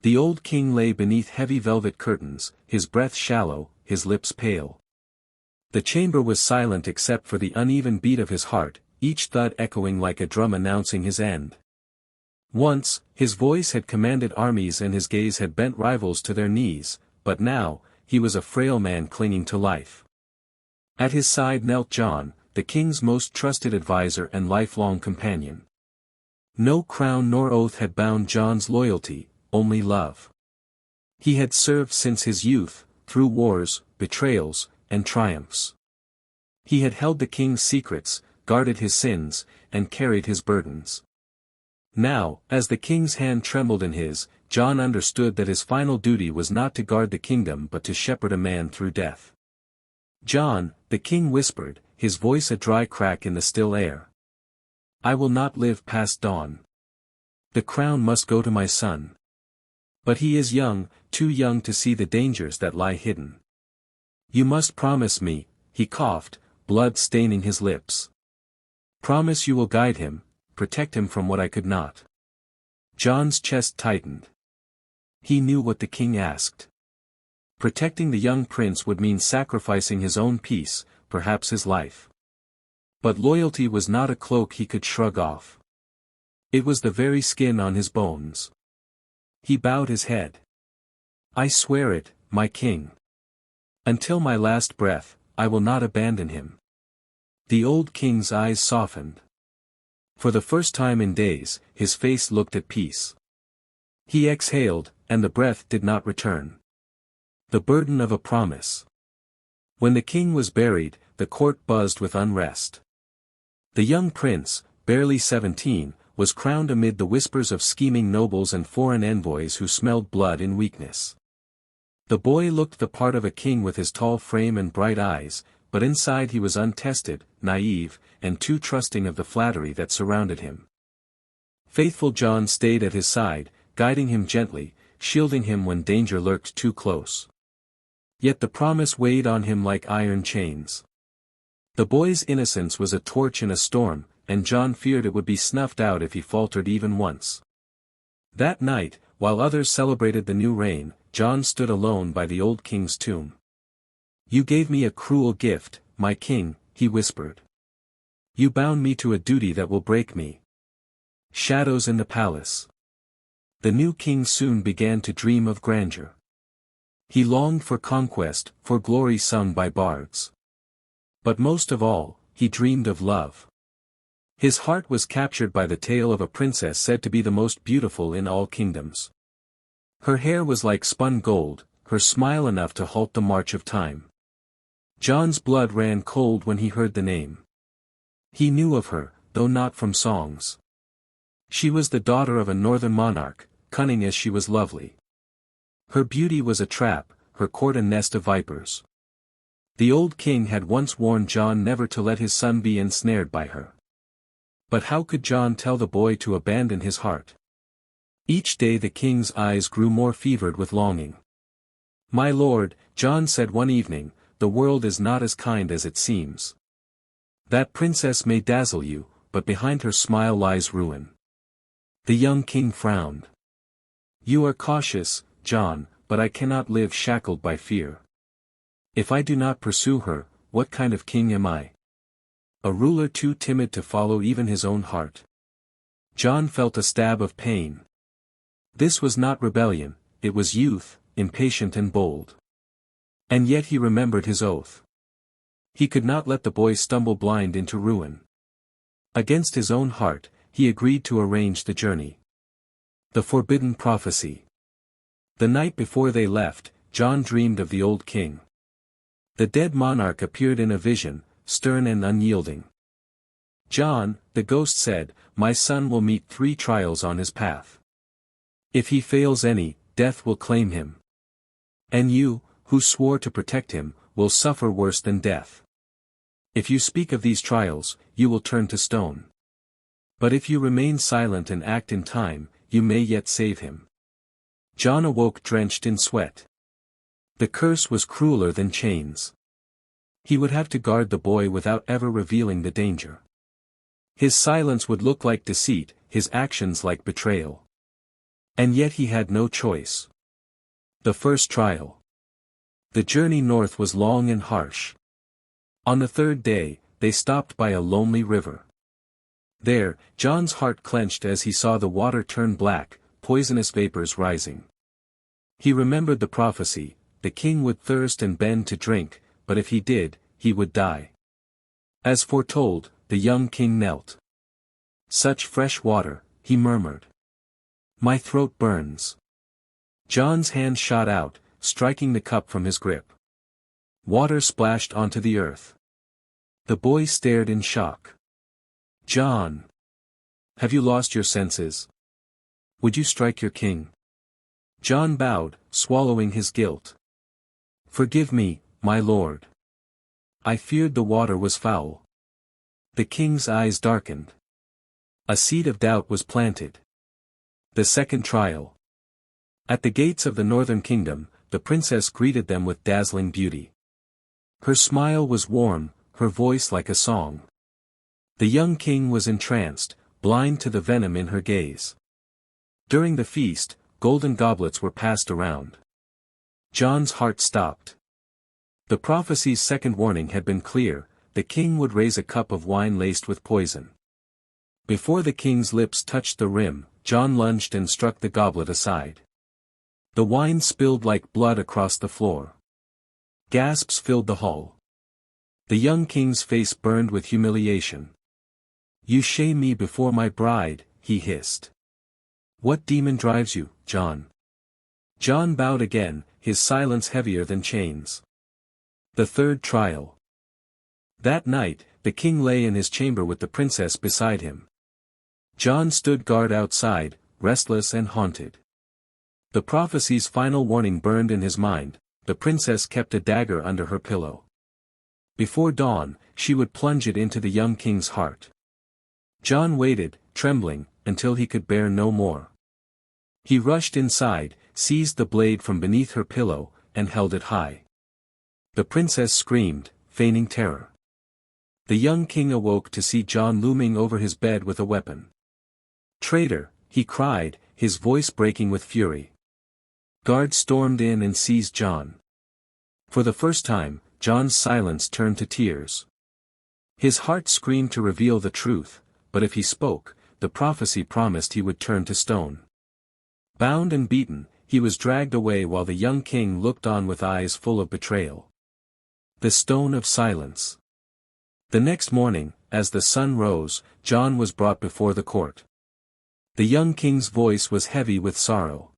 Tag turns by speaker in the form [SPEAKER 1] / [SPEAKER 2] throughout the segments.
[SPEAKER 1] The old king lay beneath heavy velvet curtains, his breath shallow, his lips pale. The chamber was silent except for the uneven beat of his heart, each thud echoing like a drum announcing his end. Once, his voice had commanded armies and his gaze had bent rivals to their knees, but now, he was a frail man clinging to life. At his side knelt John, the king's most trusted advisor and lifelong companion. No crown nor oath had bound John's loyalty, only love. He had served since his youth, through wars, betrayals, and triumphs. He had held the king's secrets, guarded his sins, and carried his burdens. Now, as the king's hand trembled in his, John understood that his final duty was not to guard the kingdom but to shepherd a man through death. "John," the king whispered, his voice a dry crack in the still air. "I will not live past dawn. The crown must go to my son. But he is young, too young to see the dangers that lie hidden. You must promise me," he coughed, blood staining his lips. "Promise you will guide him, protect him from what I could not." John's chest tightened. He knew what the king asked. Protecting the young prince would mean sacrificing his own peace, perhaps his life. But loyalty was not a cloak he could shrug off. It was the very skin on his bones. He bowed his head. "I swear it, my king. Until my last breath, I will not abandon him." The old king's eyes softened. For the first time in days, his face looked at peace. He exhaled, and the breath did not return. The burden of a promise. When the king was buried, the court buzzed with unrest. The young prince, barely 17, was crowned amid the whispers of scheming nobles and foreign envoys who smelled blood in weakness. The boy looked the part of a king with his tall frame and bright eyes, but inside he was untested, naive, and too trusting of the flattery that surrounded him. Faithful John stayed at his side, guiding him gently, shielding him when danger lurked too close. Yet the promise weighed on him like iron chains. The boy's innocence was a torch in a storm, and John feared it would be snuffed out if he faltered even once. That night, while others celebrated the new reign, John stood alone by the old king's tomb. "You gave me a cruel gift, my king," he whispered. "You bound me to a duty that will break me." Shadows in the palace. The new king soon began to dream of grandeur. He longed for conquest, for glory sung by bards. But most of all, he dreamed of love. His heart was captured by the tale of a princess said to be the most beautiful in all kingdoms. Her hair was like spun gold, her smile enough to halt the march of time. John's blood ran cold when he heard the name. He knew of her, though not from songs. She was the daughter of a northern monarch, cunning as she was lovely. Her beauty was a trap, her court a nest of vipers. The old king had once warned John never to let his son be ensnared by her. But how could John tell the boy to abandon his heart? Each day the king's eyes grew more fevered with longing. "My lord," John said one evening, "the world is not as kind as it seems. That princess may dazzle you, but behind her smile lies ruin." The young king frowned. "You are cautious, John, but I cannot live shackled by fear. If I do not pursue her, what kind of king am I? A ruler too timid to follow even his own heart." John felt a stab of pain. This was not rebellion, it was youth, impatient and bold. And yet he remembered his oath. He could not let the boy stumble blind into ruin. Against his own heart, he agreed to arrange the journey. The forbidden prophecy. The night before they left, John dreamed of the old king. The dead monarch appeared in a vision, stern and unyielding. "John," the ghost said, "my son will meet 3 trials on his path. If he fails any, death will claim him. And you, who swore to protect him, will suffer worse than death. If you speak of these trials, you will turn to stone. But if you remain silent and act in time, you may yet save him." John awoke drenched in sweat. The curse was crueler than chains. He would have to guard the boy without ever revealing the danger. His silence would look like deceit, his actions like betrayal. And yet he had no choice. The first trial. The journey north was long and harsh. On the third day, they stopped by a lonely river. There, John's heart clenched as he saw the water turn black, poisonous vapors rising. He remembered the prophecy: the king would thirst and bend to drink, but if he did, he would die. As foretold, the young king knelt. "Such fresh water," he murmured. "My throat burns." John's hand shot out, striking the cup from his grip. Water splashed onto the earth. The boy stared in shock. "John! Have you lost your senses? Would you strike your king?" John bowed, swallowing his guilt. "Forgive me, my lord. I feared the water was foul." The king's eyes darkened. A seed of doubt was planted. The second trial. At the gates of the northern kingdom, the princess greeted them with dazzling beauty. Her smile was warm, her voice like a song. The young king was entranced, blind to the venom in her gaze. During the feast, golden goblets were passed around. John's heart stopped. The prophecy's second warning had been clear: the king would raise a cup of wine laced with poison. Before the king's lips touched the rim, John lunged and struck the goblet aside. The wine spilled like blood across the floor. Gasps filled the hall. The young king's face burned with humiliation. "You shame me before my bride," he hissed. "What demon drives you, John?" John bowed again, his silence heavier than chains. The third trial. That night, the king lay in his chamber with the princess beside him. John stood guard outside, restless and haunted. The prophecy's final warning burned in his mind: the princess kept a dagger under her pillow. Before dawn, she would plunge it into the young king's heart. John waited, trembling, until he could bear no more. He rushed inside, seized the blade from beneath her pillow, and held it high. The princess screamed, feigning terror. The young king awoke to see John looming over his bed with a weapon. "Traitor!" he cried, his voice breaking with fury. Guards stormed in and seized John. For the first time, John's silence turned to tears. His heart screamed to reveal the truth, but if he spoke, the prophecy promised he would turn to stone. Bound and beaten, he was dragged away while the young king looked on with eyes full of betrayal. The stone of silence. The next morning, as the sun rose, John was brought before the court. The young king's voice was heavy with sorrow.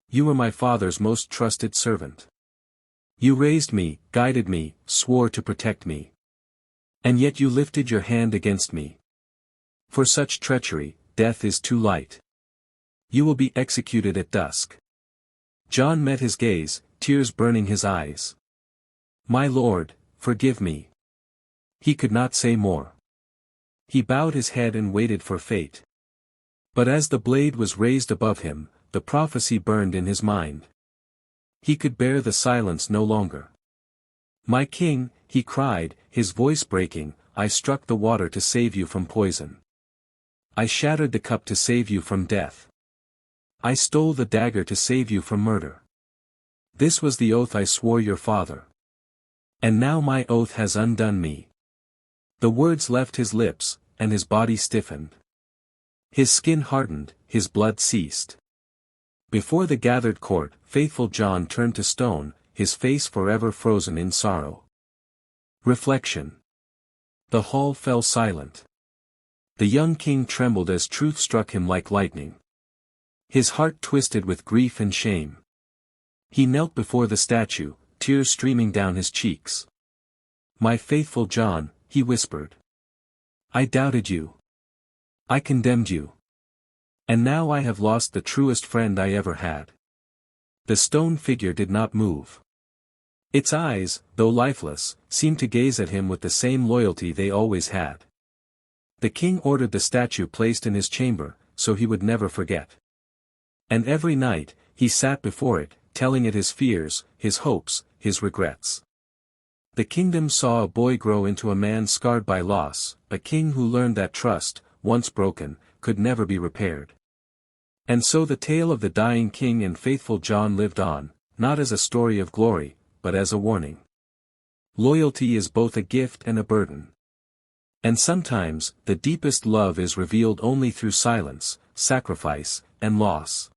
[SPEAKER 1] "You were my father's most trusted servant. You raised me, guided me, swore to protect me. And yet you lifted your hand against me. For such treachery, death is too light. You will be executed at dusk." John met his gaze, tears burning his eyes. "My lord, forgive me." He could not say more. He bowed his head and waited for fate. But as the blade was raised above him, the prophecy burned in his mind. He could bear the silence no longer. "My king," he cried, his voice breaking, "I struck the water to save you from poison. I shattered the cup to save you from death. I stole the dagger to save you from murder. This was the oath I swore your father. And now my oath has undone me." The words left his lips, and his body stiffened. His skin hardened, his blood ceased. Before the gathered court, faithful John turned to stone, his face forever frozen in sorrow. Reflection. The hall fell silent. The young king trembled as truth struck him like lightning. His heart twisted with grief and shame. He knelt before the statue, tears streaming down his cheeks. "My faithful John," he whispered. "I doubted you. I condemned you. And now I have lost the truest friend I ever had." The stone figure did not move. Its eyes, though lifeless, seemed to gaze at him with the same loyalty they always had. The king ordered the statue placed in his chamber, so he would never forget. And every night, he sat before it, telling it his fears, his hopes, his regrets. The kingdom saw a boy grow into a man scarred by loss, a king who learned that trust, once broken, could never be repaired. And so the tale of the dying king and faithful John lived on, not as a story of glory, but as a warning. Loyalty is both a gift and a burden. And sometimes, the deepest love is revealed only through silence, sacrifice, and loss.